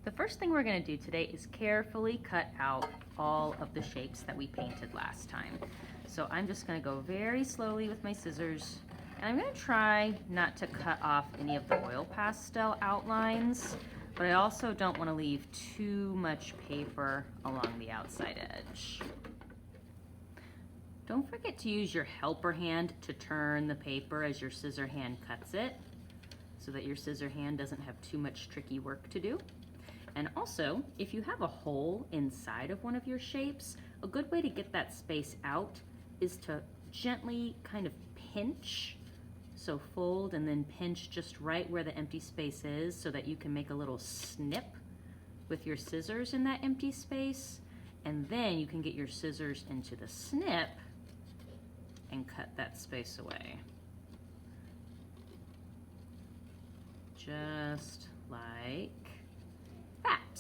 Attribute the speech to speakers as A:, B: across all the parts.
A: The first thing we're going to do today is carefully cut out all of the shapes that we painted last time. So I'm just going to go very slowly with my scissors, and I'm going to try not to cut off any of the oil pastel outlines, but I also don't want to leave too much paper along the outside edge. Don't forget to use your helper hand to turn the paper as your scissor hand cuts it, so that your scissor hand doesn't have too much tricky work to do. And also, if you have a hole inside of one of your shapes, a good way to get that space out is to gently kind of pinch. So fold and then pinch just right where the empty space is so that you can make a little snip with your scissors in that empty space. And then you can get your scissors into the snip and cut that space away. Just like that.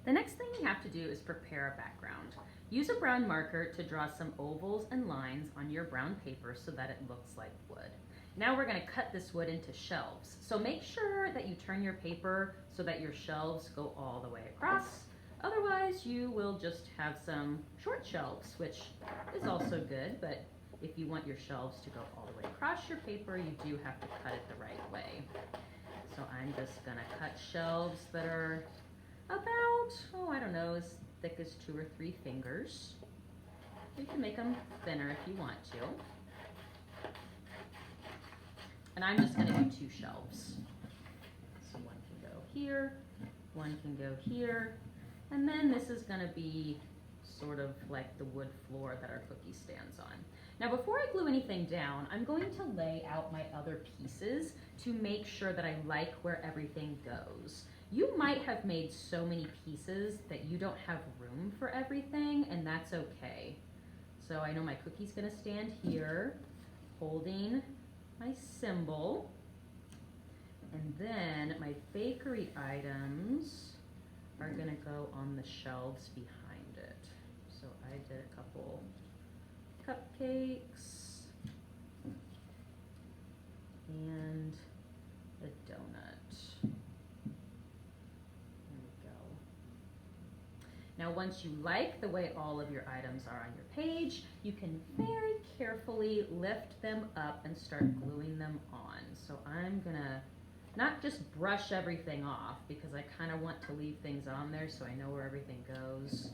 A: The next thing we have to do is prepare a background. Use a brown marker to draw some ovals and lines on your brown paper so that it looks like wood. Now we're going to cut this wood into shelves. So make sure that you turn your paper so that your shelves go all the way across. Otherwise, you will just have some short shelves, which is also good, but if you want your shelves to go all the way across your paper, you do have to cut it the right way. So I'm just gonna cut shelves that are about, I don't know, as thick as 2 or 3 fingers. You can make them thinner if you want to. And I'm just gonna do 2 shelves. So one can go here, one can go here, and then this is gonna be sort of like the wood floor that our cookie stands on. Now before I glue anything down, I'm going to lay out my other pieces to make sure that I like where everything goes. You might have made so many pieces that you don't have room for everything, and that's okay. So I know my cookie's gonna stand here, holding my symbol, and then my bakery items are gonna go on the shelves behind it. So I did a couple cupcakes and a donut. There we go. Now once you like the way all of your items are on your page, you can very carefully lift them up and start gluing them on. So I'm gonna not just brush everything off because I kind of want to leave things on there so I know where everything goes.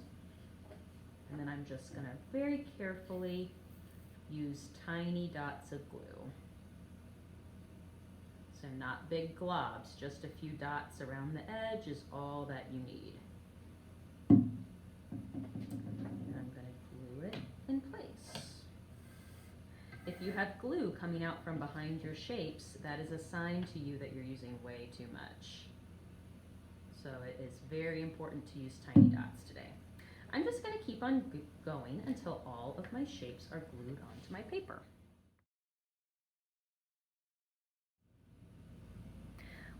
A: And then I'm just gonna very carefully use tiny dots of glue. So not big globs, just a few dots around the edge is all that you need. And I'm gonna glue it in place. If you have glue coming out from behind your shapes, that is a sign to you that you're using way too much. So it is very important to use tiny dots today. I'm just going to keep on going until all of my shapes are glued onto my paper.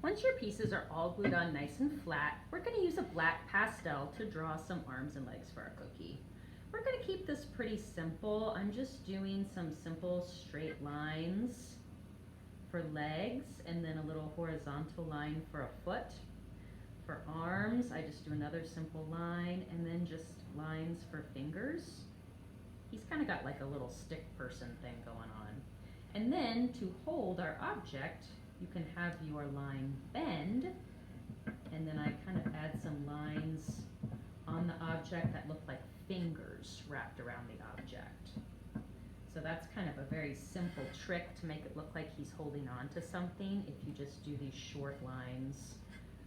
A: Once your pieces are all glued on nice and flat, we're going to use a black pastel to draw some arms and legs for our cookie. We're going to keep this pretty simple. I'm just doing some simple straight lines for legs and then a little horizontal line for a foot. For arms, I just do another simple line and then just lines for fingers. He's kind of got like a little stick person thing going on. And then to hold our object, you can have your line bend, and then I kind of add some lines on the object that look like fingers wrapped around the object. So that's kind of a very simple trick to make it look like he's holding on to something if you just do these short lines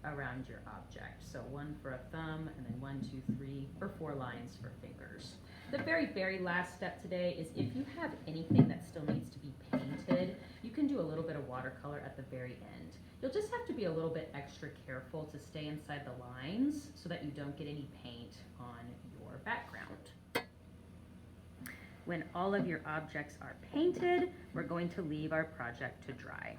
A: around your object. So one for a thumb, and then 1, 2, 3, or 4 lines for fingers. The very, very last step today is if you have anything that still needs to be painted, you can do a little bit of watercolor at the very end. You'll just have to be a little bit extra careful to stay inside the lines so that you don't get any paint on your background. When all of your objects are painted, we're going to leave our project to dry.